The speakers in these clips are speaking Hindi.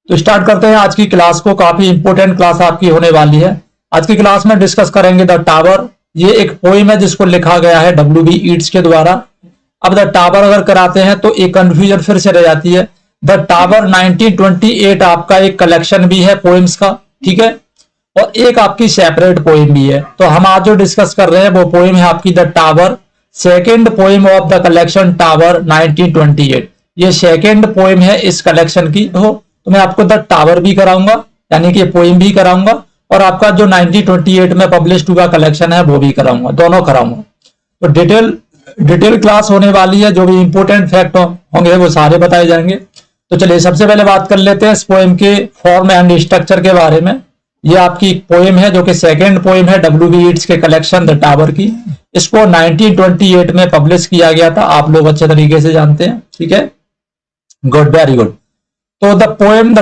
तो स्टार्ट करते हैं आज की क्लास को। काफी इंपॉर्टेंट क्लास आपकी होने वाली है। आज की क्लास में डिस्कस करेंगे द टावर। ये एक पोइम है जिसको लिखा गया है W.B. ईट्स के द्वारा। अब द टावर अगर कराते हैं तो एक कंफ्यूजन फिर से रह जाती है। द टावर 1928 आपका एक कलेक्शन भी है पोइम्स का, ठीक है, और एक आपकी सेपरेट पोइम भी है। तो हम आज जो डिस्कस कर रहे हैं वो पोइम है आपकी the tower, second poem of the collection tower 1928। ये सेकेंड पोइम है इस कलेक्शन की। तो मैं आपको द टावर भी कराऊंगा, यानी कि पोइम भी कराऊंगा, और आपका जो 1928 में पब्लिश हुआ कलेक्शन है वो भी कराऊंगा, दोनों कराऊंगा। तो डिटेल क्लास होने वाली है। जो भी इंपॉर्टेंट फैक्ट होंगे वो सारे बताए जाएंगे। तो चलिए सबसे पहले बात कर लेते हैं इस पोइम के फॉर्म एंड स्ट्रक्चर के बारे में। ये आपकी पोइम है जो कि सेकेंड पोइम है W.B. ईट्स के कलेक्शन द टावर की। इसको 1928 में पब्लिश किया गया था, आप लोग अच्छे तरीके से जानते हैं, ठीक है, गुड, वेरी गुड। तो the poem the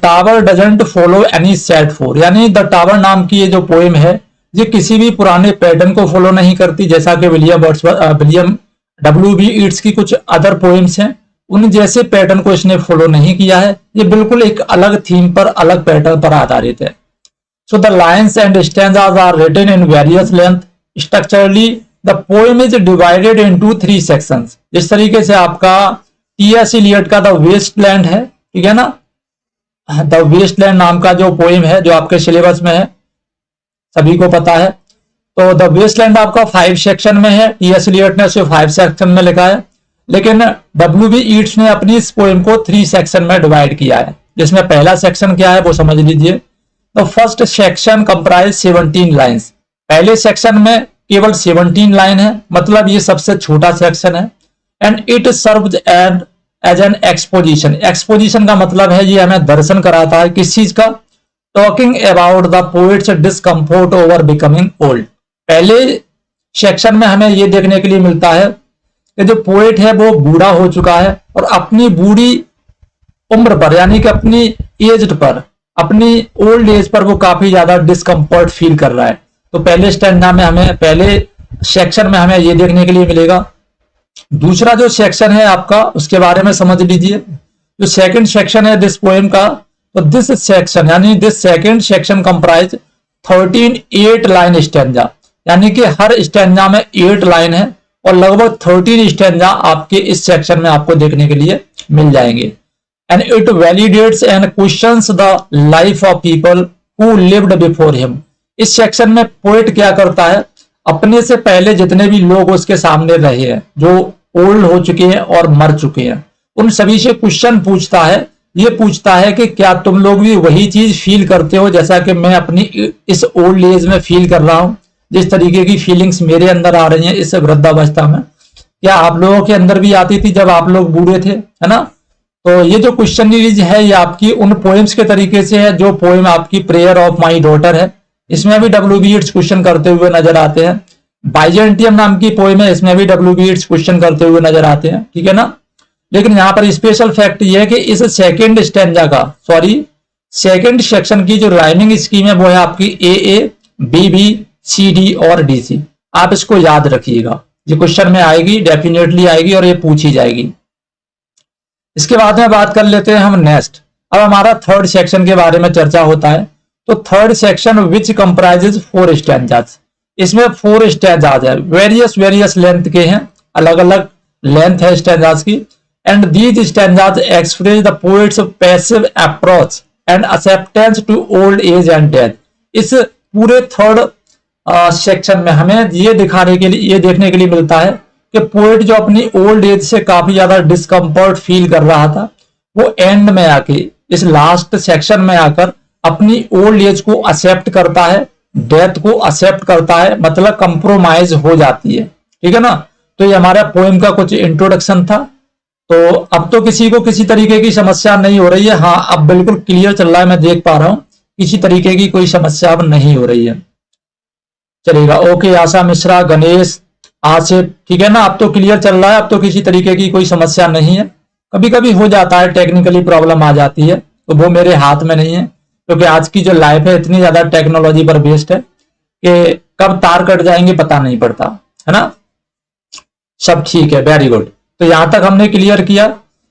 tower doesn't follow any set four, यानी द टावर नाम की ये जो पोएम है ये किसी भी पुराने पैटर्न को फॉलो नहीं करती, जैसा कि विलियम W.B. ईट्स की कुछ अदर पोएम्स हैं उन जैसे पैटर्न को इसने फॉलो नहीं किया है। ये बिल्कुल एक अलग थीम पर, अलग पैटर्न पर आधारित है। So the lines and stanzas are written in various length. Structurally the poem is divided into 3 sections. जिस तरीके से आपका T.S. इलियट का द वेस्टलैंड है, ठीक है ना, द वेस्टलैंड नाम का जो पोएम है जो आपके सिलेबस में है, सभी को पता है। तो द वेस्टलैंड आपका 5 सेक्शन में है। T.S. इलियट ने उसे 5 सेक्शन में लिखा है, लेकिन W.B. ईट्स ने अपनी इस पोएम को 3 सेक्शन में डिवाइड किया है। जिसमें पहला सेक्शन क्या है वो समझ लीजिए। The first section comprise 17 lines. पहले सेक्शन में केवल 17 लाइन है, मतलब ये सबसे छोटा सेक्शन है। And it serves as an exposition. Exposition का मतलब है ये हमें दर्शन कराता है किस चीज का, talking about the poet's discomfort over becoming old. पहले सेक्शन में हमें ये देखने के लिए मिलता है कि जो पोएट है वो बूढ़ा हो चुका है और अपनी बूढ़ी उम्र पर, यानी कि अपनी एज पर, अपनी ओल्ड एज पर वो काफी ज्यादा डिस्कम्फर्ट फील कर रहा है। तो पहले स्टैंडा में हमें, पहले सेक्शन में हमें ये देखने के लिए मिलेगा। दूसरा जो सेक्शन है आपका उसके बारे में समझ लीजिए। जो सेकंड सेक्शन है दिस पोएम का, तो दिस सेक्शन यानी this second section comprise 8 line stanza, यानी कि हर स्टैंजा में 8 लाइन है और लगभग 13 स्टैंजा आपके इस सेक्शन में आपको देखने के लिए मिल जाएंगे। And it validates and questions the life of people who lived before him. इस सेक्शन में पोएट क्या करता है, अपने से पहले जितने भी लोग उसके सामने रहे हैं, जो ओल्ड हो चुके हैं और मर चुके हैं, उन सभी से क्वेश्चन पूछता है। ये पूछता है कि क्या तुम लोग भी वही चीज फील करते हो जैसा कि मैं अपनी इस ओल्ड एज में फील कर रहा हूं, जिस तरीके की फीलिंग्स मेरे अंदर आ रही हैं इस वृद्धावस्था में, क्या आप लोगों के अंदर भी आती थी जब आप लोग बूढ़े थे, है ना। तो ये जो क्वेश्चन है ये आपकी उन पोएम्स के तरीके से है जो पोएम आपकी प्रेयर ऑफ माई डॉटर है। इसमें भी W.B. ईट्स क्वेश्चन करते हुए नजर आते हैं। बाइजेंटियम नाम की पोएम है, इसमें भी W.B. ईट्स क्वेश्चन करते हुए नजर आते हैं, ठीक है ना। लेकिन यहां पर स्पेशल फैक्ट ये है कि इस सेकंड स्टैंजा का, सेकंड सेक्शन की जो राइमिंग स्कीम है वो है आपकी AA, BB, CD और DC। आप इसको याद रखिएगा, ये क्वेश्चन में आएगी, डेफिनेटली आएगी और ये पूछी जाएगी। इसके बाद में बात कर लेते हैं हम नेक्स्ट। अब हमारा थर्ड सेक्शन के बारे में चर्चा होता है। तो third section which comprises 4 stanzas. इसमें 4 स्टैंजाज है, वेरियस लेंथ के हैं, अलग अलग लेंथ है स्टैंजाज की। And these stanzas express the poet's passive approach and acceptance to old age and death. इस पूरे थर्ड सेक्शन में हमें ये देखने के लिए मिलता है कि पोएट जो अपनी ओल्ड एज से काफी ज्यादा डिस्कम्फर्ट फील कर रहा था, वो एंड में आके, इस लास्ट सेक्शन में आकर अपनी ओल्ड एज को एक्सेप्ट करता है, डेथ को एक्सेप्ट करता है, मतलब कंप्रोमाइज हो जाती है, ठीक है ना। तो ये हमारा पोएम का कुछ इंट्रोडक्शन था। तो अब तो किसी को किसी तरीके की समस्या नहीं हो रही है। हाँ, अब बिल्कुल क्लियर चल रहा है, मैं देख पा रहा हूं, किसी तरीके की कोई समस्या अब नहीं हो रही है। चलेगा, ओके, आशा मिश्रा, गणेश, आसिफ, ठीक है ना। अब तो क्लियर चल रहा है, अब तो किसी तरीके की कोई समस्या नहीं है। कभी कभी हो जाता है, टेक्निकली प्रॉब्लम आ जाती है, तो वो मेरे हाथ में नहीं है, क्योंकि आज की जो लाइफ है इतनी ज्यादा टेक्नोलॉजी पर बेस्ड है कि कब तार कट जाएंगे पता नहीं पड़ता, है ना। सब ठीक है, वेरी गुड। तो यहां तक हमने क्लियर किया।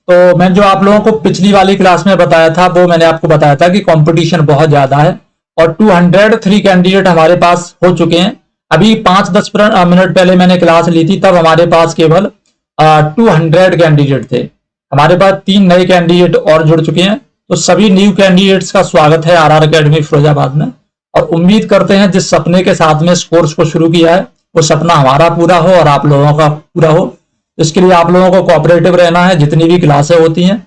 तो मैं जो आप लोगों को पिछली वाली क्लास में बताया था वो मैंने आपको बताया था कि कंपटीशन बहुत ज्यादा है और 203 कैंडिडेट हमारे पास हो चुके हैं। अभी 5-10 मिनट पहले मैंने क्लास ली थी, तब हमारे पास केवल 200 कैंडिडेट थे। हमारे पास 3 नए कैंडिडेट और जुड़ चुके हैं। तो सभी न्यू कैंडिडेट्स का स्वागत है आरआर एकेडमी फिरोजाबाद में, और उम्मीद करते हैं जिस सपने के साथ में इस कोर्स को शुरू किया है वो सपना हमारा पूरा हो और आप लोगों का पूरा हो। इसके लिए आप लोगों को कोऑपरेटिव रहना है। जितनी भी क्लासें होती हैं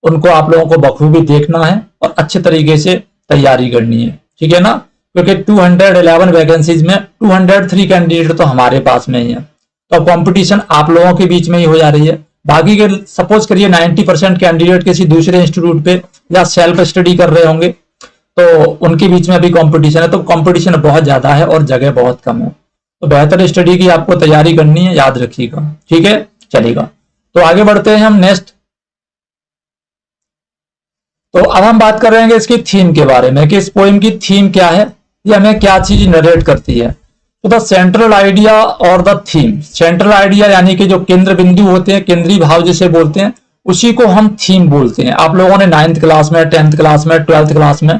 उनको आप लोगों को बखूबी देखना है और अच्छे तरीके से तैयारी करनी है, ठीक है ना। क्योंकि 211 वैकेंसीज में 203 कैंडिडेट तो हमारे पास में ही है, तो कंपटीशन आप लोगों के बीच में ही हो जा रही है। बाकी के सपोज करिए 90% कैंडिडेट किसी दूसरे इंस्टीट्यूट पे या सेल्फ स्टडी कर रहे होंगे, तो उनके बीच में भी कंपटीशन है। तो कंपटीशन बहुत ज्यादा है और जगह बहुत कम है, तो बेहतर स्टडी की आपको तैयारी करनी है, याद रखिएगा, ठीक है। चलेगा, तो आगे बढ़ते हैं हम नेक्स्ट। तो अब हम बात कर रहे हैं इसकी थीम के बारे में कि इस पोएम की थीम क्या है, ये हमें क्या चीज नरेट करती है। तो द सेंट्रल आइडिया और द थीम, सेंट्रल आइडिया यानी कि जो केंद्र बिंदु होते हैं, केंद्रीय भाव जिसे बोलते हैं, उसी को हम थीम बोलते हैं। आप लोगों ने 9th क्लास में, 10th क्लास में, 12th क्लास में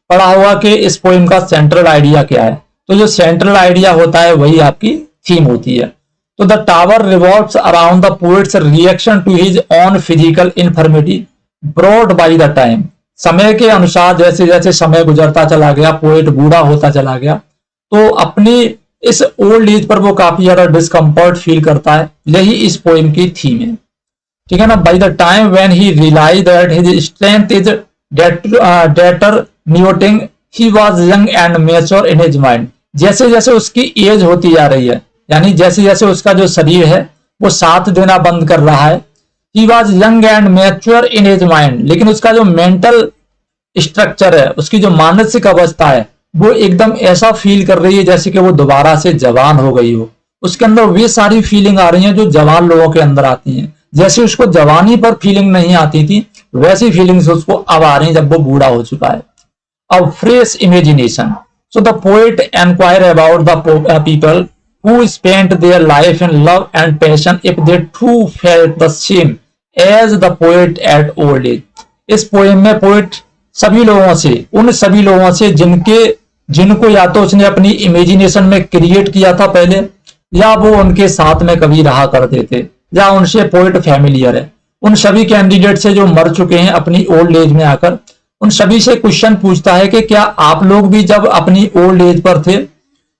पढ़ा होगा कि इस पोएम का सेंट्रल आइडिया क्या है। तो जो सेंट्रल आइडिया होता है वही आपकी थीम होती है। तो the tower revolves around the poet's reaction to his own physical infirmity brought by the time. समय के अनुसार जैसे जैसे समय गुजरता चला गया, पोएट बूढ़ा होता चला गया, तो अपनी इस ओल्ड एज पर वो काफी ज्यादा डिस्कम्फर्ट फील करता है। यही इस पोएम की थीम है, ठीक है ना। By the time when he realise that his strength is deteriorating he was young and mature in his mind. जैसे जैसे उसकी एज होती जा रही है, यानी जैसे जैसे उसका जो शरीर है वो साथ देना बंद कर रहा है, he was young and mature in his mind, लेकिन उसका जो मेंटल स्ट्रक्चर है, उसकी जो मानसिक अवस्था है, वो एकदम ऐसा फील कर रही है जैसे कि वो दोबारा से जवान हो गई हो। उसके अंदर वे सारी फीलिंग आ रही हैं जो जवान लोगों के अंदर आती हैं। जैसे उसको जवानी पर फीलिंग नहीं आती थी, वैसी फीलिंग्स उसको अब आ रही हैं जब वो बूढ़ा हो चुका है। अब fresh imagination. So the poet inquire about the people who spent their life in love and passion if they too felt the same as the poet at old age. इस पोएम में पोएट सभी लोगों से, उन सभी लोगों से जिनको या तो उसने अपनी इमेजिनेशन में क्रिएट किया था पहले, या वो उनके साथ में कभी रहा करते थे, या उनसे पोएट फैमिलियर है, उन सभी कैंडिडेट से जो मर चुके हैं अपनी ओल्ड एज में आकर, उन सभी से क्वेश्चन पूछता है कि क्या आप लोग भी जब अपनी ओल्ड एज पर थे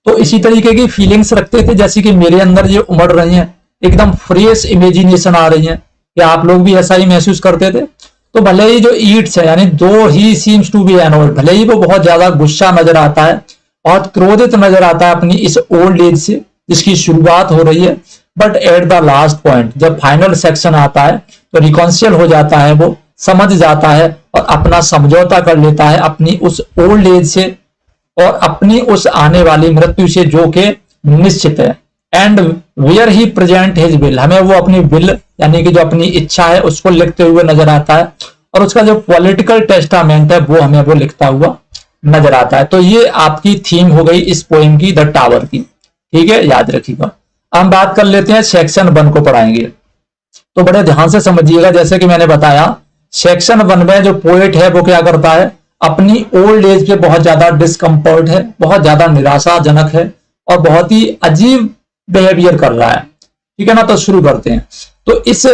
तो इसी तरीके की फीलिंग्स रखते थे जैसे कि मेरे अंदर ये उमड़ रही हैं, एकदम फ्रेश इमेजिनेशन आ रही है, क्या आप लोग भी ऐसा ही महसूस करते थे। तो भले ही जो ईट्स है, यानी दो ही सीम्स टू बी एनोयड, भले ही वो बहुत ज्यादा गुस्सा नजर आता है, बहुत क्रोधित नजर आता है अपनी इस ओल्ड एज से जिसकी शुरुआत हो रही है, but at the last point जब फाइनल सेक्शन आता है तो रिकॉन्सियल हो जाता है, वो समझ जाता है और अपना समझौता कर लेता है अपनी उस ओल्ड एज से और अपनी उस आने वाली मृत्यु से जो कि निश्चित है। And where he present his will, हमें वो अपनी विल यानी कि जो अपनी इच्छा है उसको लिखते हुए नजर आता है, और उसका जो पॉलिटिकल टेस्टामेंट है वो हमें वो लिखता हुआ नजर आता है। तो ये आपकी थीम हो गई इस पोएम की, द टावर की, ठीक है, याद रखिएगा। हम बात कर लेते हैं सेक्शन 1 को पढ़ाएंगे, तो बड़े ध्यान से समझिएगा। जैसे कि मैंने बताया, सेक्शन 1 में जो पोएट है वो क्या करता है, अपनी ओल्ड एज पे बहुत ज्यादा डिस्कम्फर्ट है, बहुत ज्यादा निराशाजनक है और बहुत ही अजीब बिहेवियर कर रहा है, ठीक है ना। तो शुरू करते हैं। तो इस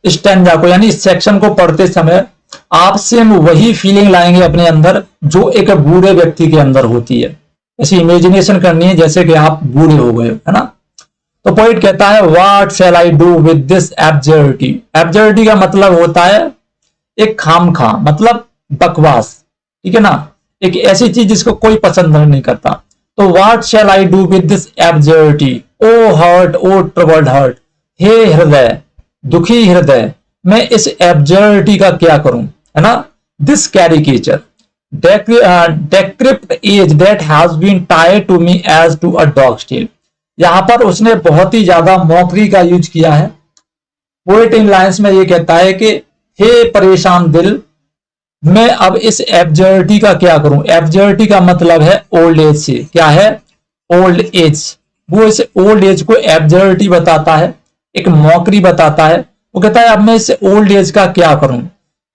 स्टैंजा को यानी इस सेक्शन को पढ़ते समय आप सेम वही फीलिंग लाएंगे अपने अंदर जो एक बूढ़े व्यक्ति के अंदर होती है। ऐसी इमेजिनेशन करनी है जैसे कि आप बूढ़े हो गए, है ना। तो पोएट कहता है, what shall I do with this absurdity. Absurdity का मतलब होता है एक खामखा, मतलब बकवास, ठीक है ना, एक ऐसी चीज जिसको कोई पसंद नहीं करता। तो what shall I do with this absurdity, O heart, O troubled heart, हे हृदय, दुखी हृदय, मैं इस एब्सर्डिटी का क्या करूं, है ना। This caricature decrepit age that has been tied to me as to a dog's tail. यहां पर उसने बहुत ही ज्यादा मॉकरी का यूज किया है। पोएट इन लाइंस में ये कहता है कि हे परेशान दिल, मैं अब इस एब्सर्डिटी का क्या करूं। एब्सर्डिटी का मतलब है ओल्ड एज से, क्या है, ओल्ड एज। वो इस ओल्ड एज को एब्सर्डिटी बताता है, एक मॉकरी बताता है, वो कहता है अब मैं इस ओल्ड एज का क्या करूं,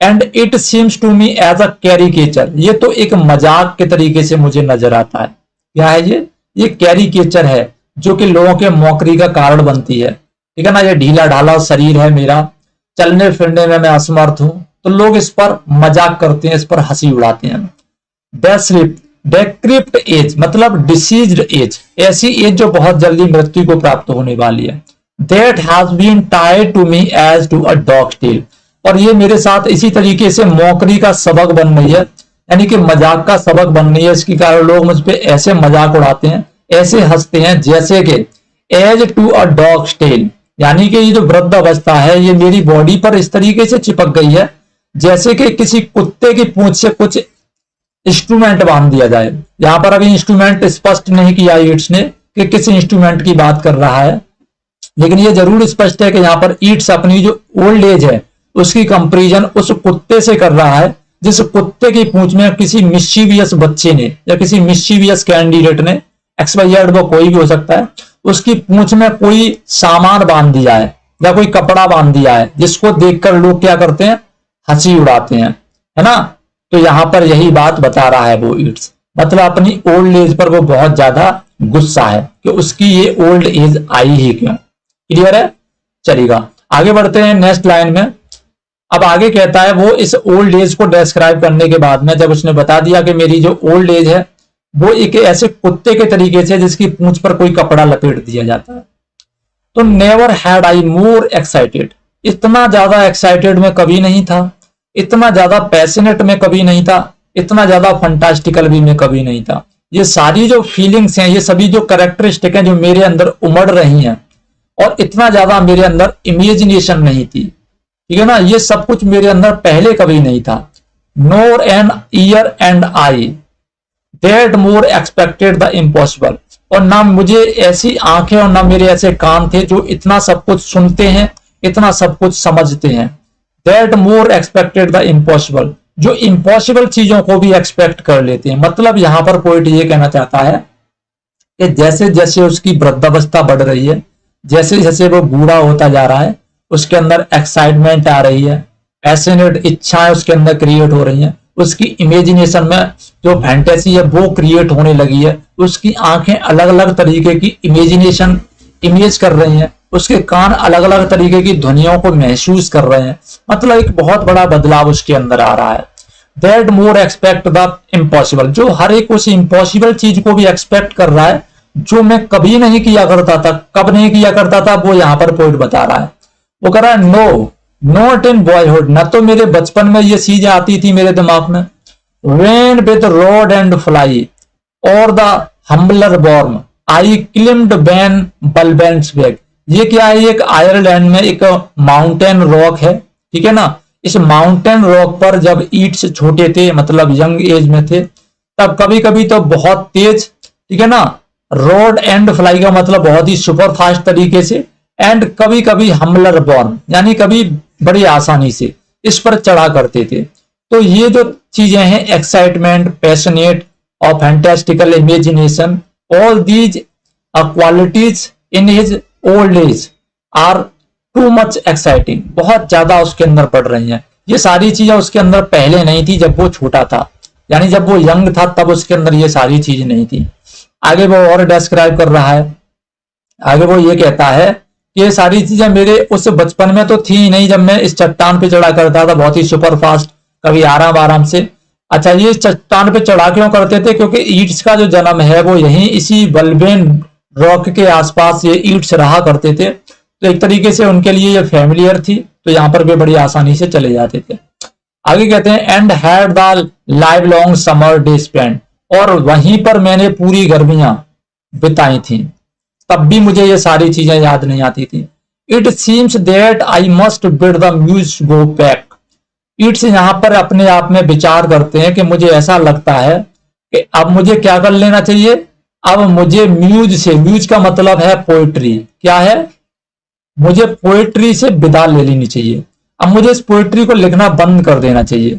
and it seems to me as a caricature, ये तो एक मजाक के तरीके से मुझे नजर आता है। क्या है ये कैरिकेचर है जो कि लोगों के मौकरी का कारण बनती है, ठीक है ना। ये ढीला ढाला शरीर है मेरा, चलने फिरने में मैं असमर्थ हूं, तो लोग इस पर मजाक करते हैं, इस पर हंसी उड़ाते हैं। डेक्रिप्ट एज मतलब डिसीज्ड एज, ऐसी एज जो बहुत जल्दी मृत्यु को प्राप्त होने वाली है। That has been tied to me as to a dog tail, और ये मेरे साथ इसी तरीके से मौकरी का सबक बन रही है, यानी कि मजाक का सबक बन रही है। इसके कारण लोग मुझ पे ऐसे मजाक उड़ाते हैं, ऐसे हंसते हैं जैसे कि as to a dog tail, यानी कि ये जो वृद्ध अवस्था है ये मेरी बॉडी पर इस तरीके से चिपक गई है जैसे कि किसी कुत्ते की पूंछ से कुछ इंस्ट्रूमेंट बांध दिया जाए। यहां पर अभी इंस्ट्रूमेंट स्पष्ट नहीं किया ईट्स ने कि किस इंस्ट्रूमेंट की बात कर रहा है, लेकिन ये जरूर स्पष्ट है कि यहां पर ईट्स अपनी जो ओल्ड एज है उसकी कंपेरिजन उस कुत्ते से कर रहा है जिस कुत्ते की पूंछ में किसी मिस्चीवियस बच्चे ने या किसी मिस्चीवियस कैंडिडेट ने, XYZ वो कोई भी हो सकता है, उसकी पूंछ में कोई सामान बांध दिया है या कोई कपड़ा बांध दिया है, जिसको देखकर लोग क्या करते हैं, हंसी उड़ाते हैं, है ना। तो यहां पर यही बात बता रहा है वो ईट्स, मतलब अपनी ओल्ड एज पर वो बहुत ज्यादा गुस्सा है कि उसकी ये ओल्ड एज आई ही क्यों। क्लियर है, चलेगा आगे बढ़ते हैं नेक्स्ट लाइन में। अब आगे कहता है वो इस ओल्ड एज को डिस्क्राइब करने के बाद में, जब उसने बता दिया कि मेरी जो ओल्ड एज है वो एक ऐसे कुत्ते के तरीके से जिसकी पूंछ पर कोई कपड़ा लपेट दिया जाता है, तो never had I more excited, इतना ज्यादा एक्साइटेड में कभी नहीं था, इतना ज्यादा पैशनेट में कभी नहीं था, इतना ज्यादा फंटास्टिकल भी में कभी नहीं था। ये सारी जो फीलिंग्स हैं, ये सभी जो कैरेक्टरिस्टिक हैं जो मेरे अंदर उमड़ रही हैं, और इतना ज्यादा मेरे अंदर इमेजिनेशन नहीं थी, ठीक है ना, ये सब कुछ मेरे अंदर पहले कभी नहीं था। Nor an ear and eye that more expected the impossible, और ना मुझे ऐसी आंखें और ना मेरे ऐसे कान थे जो इतना सब कुछ सुनते हैं, इतना सब कुछ समझते हैं। That more expected the impossible, जो इम्पॉसिबल चीजों को भी एक्सपेक्ट कर लेते हैं। मतलब यहां पर पोइट ये कहना चाहता है कि जैसे जैसे उसकी वृद्धावस्था बढ़ रही है, जैसे जैसे वो बूढ़ा होता जा रहा है, उसके अंदर एक्साइटमेंट आ रही है, पैशनेट इच्छाएं उसके अंदर क्रिएट हो रही हैं, उसकी इमेजिनेशन में जो फैंटेसी है वो क्रिएट होने लगी है, उसकी आंखें अलग अलग तरीके की इमेजिनेशन इमेज कर रही हैं, उसके कान अलग अलग तरीके की ध्वनियों को महसूस कर रहे हैं। मतलब एक बहुत बड़ा बदलाव उसके अंदर आ रहा है। That more expect the impossible, जो हर एक उस इम्पॉसिबल चीज को भी एक्सपेक्ट कर रहा है जो मैं कभी नहीं किया करता था। कब नहीं किया करता था वो यहां पर पॉइंट बता रहा है। वो कह रहा है नो नॉट इन बॉयहुड, न तो मेरे बचपन में ये चीजें आती थी मेरे दिमाग में। When with road and fly और the humbler बॉर्म I क्लिम्ड ban बलबेंस bag, ये क्या है, एक आयरलैंड में एक माउंटेन रॉक है, ठीक है ना। इस माउंटेन रॉक पर जब ईट्स छोटे थे, मतलब यंग एज में थे, तब कभी कभी तो बहुत तेज, ठीक है ना, रोड एंड फ्लाई का मतलब बहुत ही सुपर फास्ट तरीके से, एंड कभी कभी हमलर बॉर्न यानी कभी बड़ी आसानी से इस पर चढ़ा करते थे। तो ये जो चीजें हैं, एक्साइटमेंट, पैशनेट और fantastical imagination, all these qualities in his old age are too much exciting, बहुत ज्यादा उसके अंदर पड़ रही हैं। ये सारी चीजें उसके अंदर पहले नहीं थी जब वो छोटा था, यानी जब वो यंग था तब उसके अंदर ये सारी चीज नहीं थी। आगे वो और डिस्क्राइब कर रहा है, आगे वो ये कहता है कि ये सारी चीजें मेरे उस बचपन में तो थी ही नहीं, जब मैं इस चट्टान पे चढ़ा करता था बहुत ही सुपर फास्ट, कभी आराम आराम से। अच्छा, ये इस चट्टान पे चढ़ा क्यों करते थे, क्योंकि ईट्स का जो जन्म है वो यहीं इसी बलबेन रॉक के आसपास ये ईट्स रहा करते थे, तो एक तरीके से उनके लिए ये फैमिलियर थी, तो यहां पर भी बड़ी आसानी से चले जाते थे। आगे कहते हैं and had the live long summer day spend, और वहीं पर मैंने पूरी गर्मियां बिताई थी, तब भी मुझे ये सारी चीजें याद नहीं आती थी। It seems that I must bid the muse go back, it's यहां पर अपने आप में विचार करते हैं कि मुझे ऐसा लगता है कि अब मुझे क्या कर लेना चाहिए, अब मुझे म्यूज से, म्यूज का मतलब है पोएट्री, क्या है, मुझे पोएट्री से विदा ले लेनी चाहिए, अब मुझे इस पोएट्री को लिखना बंद कर देना चाहिए।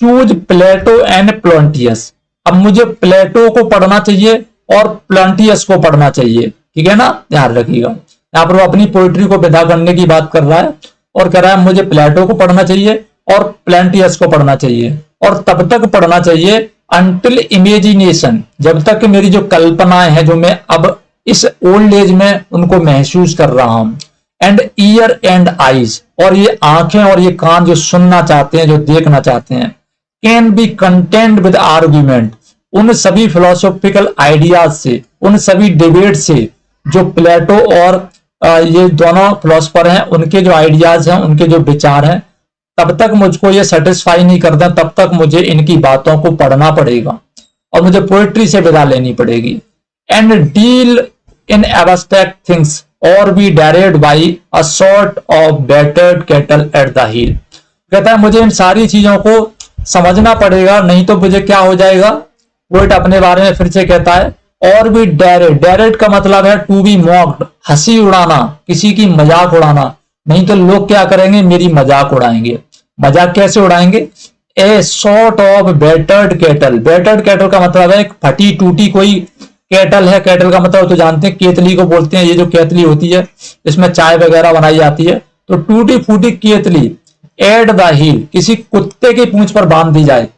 चूज प्लेटो एंड प्लॉन्टियस, अब मुझे प्लेटो को पढ़ना चाहिए और प्लॉन्टियस को पढ़ना चाहिए, ठीक है ना, ध्यान रखिएगा। यहाँ पर वो अपनी पोएट्री को विदा करने की बात कर रहा है, और कह रहा है मुझे प्लेटो को पढ़ना चाहिए और प्लेंटियस को पढ़ना चाहिए, और तब तक पढ़ना चाहिए अंटिल इमेजिनेशन, जब तक मेरी जो कल्पनाएं हैं जो मैं अब इस ओल्ड एज में उनको महसूस कर रहा हूं, एंड ईयर एंड आईज, और ये आंखें और ये कान जो सुनना चाहते हैं, जो देखना चाहते हैं, can be content with argument, उन सभी फिलोसॉफिकल आइडियाज से, उन सभी डिबेट से जो प्लेटो और ये दोनों फिलोसफर हैं उनके जो आइडियाज हैं, उनके जो विचार हैं, तब तक मुझको ये सेटिस्फाई नहीं करता, तब तक मुझे इनकी बातों को पढ़ना पड़ेगा और मुझे पोएट्री से विदा लेनी पड़ेगी। And deal in abstract things और be derided by a sort of battered kettle at the heel. कहता है मुझे इन सारी चीजों को समझना पड़ेगा, नहीं तो मुझे क्या हो जाएगा। पोएट अपने बारे में फिर से कहता है और भी डायरेक्ट, डायरेक्ट का मतलब है टू बी मॉक्ड, हंसी उड़ाना, किसी की मजाक उड़ाना, नहीं तो लोग क्या करेंगे, मेरी मजाक उड़ाएंगे। मजाक कैसे उड़ाएंगे, a sort of battered kettle, battered kettle का मतलब है फटी टूटी कोई कैटल है, कैटल का मतलब तो जानते हैं केतली को बोलते हैं, ये जो केतली होती है इसमें चाय वगैरह बनाई जाती है, तो टूटी फूटी केतली एट द हील, किसी कुत्ते की पूंछ पर बांध दी जाए,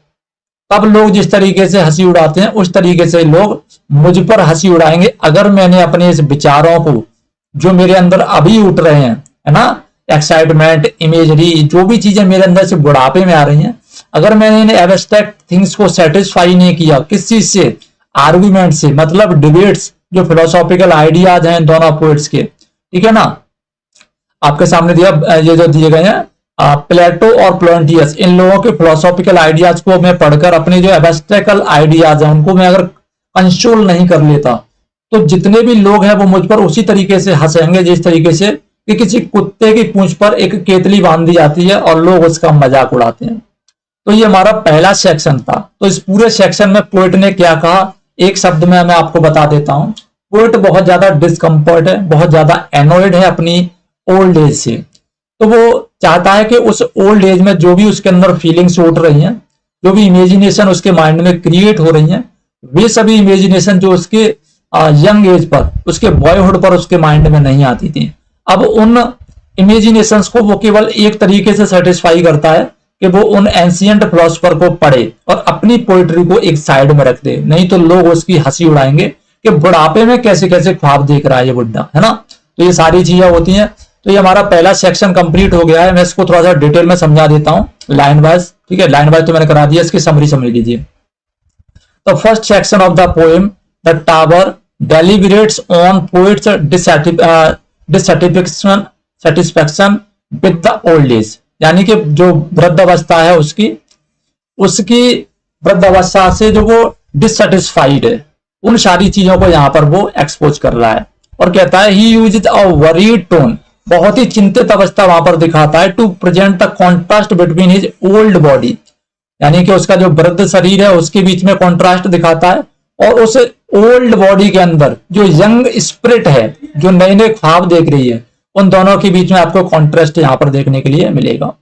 तब लोग जिस तरीके से हंसी उड़ाते हैं उस तरीके से लोग मुझ पर हंसी उड़ाएंगे, अगर मैंने अपने इस विचारों को जो मेरे अंदर अभी उठ रहे हैं, है ना, एक्साइटमेंट, इमेजरी, जो भी चीजें मेरे अंदर से बुढ़ापे में आ रही हैं, अगर मैंने इन एब्स्ट्रैक्ट थिंग्स को सेटिस्फाई नहीं किया, किस चीज से, आर्गुमेंट से, मतलब डिबेट्स, जो फिलोसॉफिकल आइडियाज हैं दोनों पोएट्स के, ठीक है ना, आपके सामने दिया ये जो दिए गए हैं प्लेटो और प्लोंटियस, इन लोगों के फिलोसॉफिकल आइडियाज को मैं पढ़कर अपने जो एब्स्ट्रैक्ट आइडियाज हैं उनको मैं अगर कंट्रोल नहीं कर लेता, तो जितने भी लोग हैं वो मुझ पर उसी तरीके से हंसेंगे जिस तरीके से कि किसी कुत्ते की पूंछ पर एक केतली बांध दी जाती है और लोग उसका मजाक उड़ाते हैं। तो ये हमारा पहला सेक्शन था। तो इस पूरे सेक्शन में पोएट ने क्या कहा, एक शब्द में मैं आपको बता देता हूं। पोएट बहुत ज्यादा डिस्कम्फर्ट है, बहुत ज्यादा एनॉयड है अपनी ओल्ड एज से। तो वो चाहता है कि उस ओल्ड एज में जो भी उसके अंदर फीलिंग्स उठ रही हैं, जो भी इमेजिनेशन उसके माइंड में क्रिएट हो रही हैं, वे सभी इमेजिनेशन जो उसके यंग एज पर, उसके बॉयहुड पर उसके माइंड में नहीं आती थी, अब उन इमेजिनेशंस को वो केवल एक तरीके से सेटिस्फाई करता है कि वो उन एंशिएंट फिलोसफर को पढ़े और अपनी पोइट्री को एक साइड में रख दे, नहीं तो लोग उसकी हंसी उड़ाएंगे कि बुढ़ापे में कैसे कैसे ख्वाब देख रहा है ये बुढ़ा, है ना। तो ये सारी चीजें होती हैं। तो ये हमारा पहला सेक्शन कंप्लीट हो गया है। मैं इसको थोड़ा सा डिटेल में समझा देता हूं लाइन वाइज, ठीक है। लाइन वाइज तो मैंने करा दिया, इसकी समरी समझ लीजिए। तो first section of the poem the tower deliberates on poet's dissatisfaction with the old age, यानी कि जो वृद्ध अवस्था है उसकी वृद्ध अवस्था से जो वो डिससेटिस्फाइड है, उन सारी चीजों को यहां पर वो एक्सपोज कर रहा है और कहता है he used a worried tone, बहुत ही चिंतित अवस्था वहां पर दिखाता है, to present the contrast between his old body, यानी कि उसका जो वृद्ध शरीर है उसके बीच में कॉन्ट्रास्ट दिखाता है और उस ओल्ड बॉडी के अंदर जो यंग स्पिरिट है, जो नए नए ख्वाब देख रही है, उन दोनों के बीच में आपको कॉन्ट्रास्ट यहां पर देखने के लिए मिलेगा।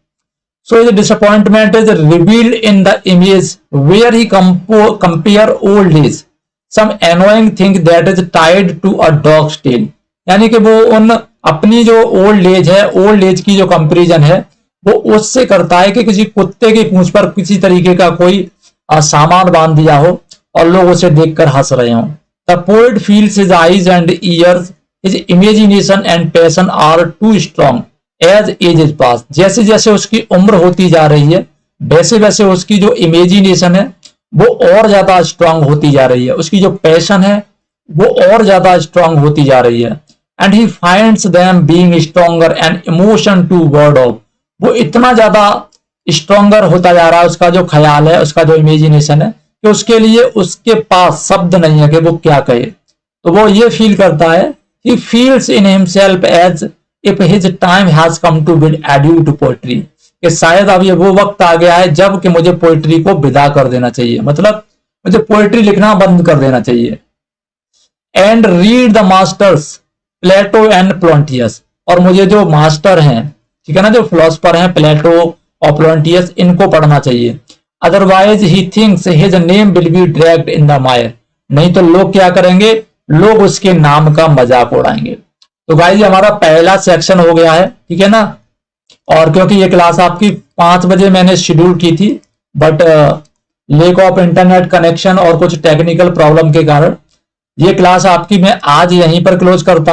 So the disappointment is revealed in the image where he compare old age some annoying thing that is tied to a dog's tail, यानी कि वो उन अपनी जो ओल्ड एज है, ओल्ड एज की जो कंपेरिजन है वो उससे करता है कि किसी कुत्ते की पूंछ पर किसी तरीके का कोई सामान बांध दिया हो और लोग उसे देखकर हंस रहे हों। The poet feels his eyes and ears, his imagination and passion are too strong as age is pass, जैसे जैसे उसकी उम्र होती जा रही है वैसे वैसे उसकी जो इमेजिनेशन है वो और ज्यादा स्ट्रांग होती जा रही है, उसकी जो पैशन है वो और ज्यादा स्ट्रांग होती जा रही है। And he finds them being stronger and emotion to word off, वो इतना ज्यादा स्ट्रॉन्गर होता जा रहा है उसका जो ख्याल है, उसका जो इमेजिनेशन है, कि उसके लिए उसके पास शब्द नहीं है कि वो क्या कहे। तो वो ये फील करता है, he feels in himself as if his time has come to bid adieu to poetry, कि शायद अब ये वो वक्त आ गया है जब कि मुझे पोएट्री को विदा कर देना चाहिए, मतलब मुझे पोएट्री लिखना बंद कर देना चाहिए। And read the masters Plato and Plotinus, और मुझे जो मास्टर हैं, ठीक है ना, जो फिलोसफर हैं प्लेटो और प्लोंटियस, इनको पढ़ना चाहिए। Otherwise he thinks his name will be dragged in the मायर, नहीं तो लोग क्या करेंगे, लोग उसके नाम का मजाक उड़ाएंगे। तो गाइस हमारा पहला सेक्शन हो गया है, ठीक है ना। और क्योंकि ये क्लास आपकी 5 बजे मैंने शेड्यूल की थी, but lack of internet connection और कुछ टेक्निकल प्रॉब्लम के कारण ये क्लास आपकी मैं आज यहीं पर क्लोज करता हूं।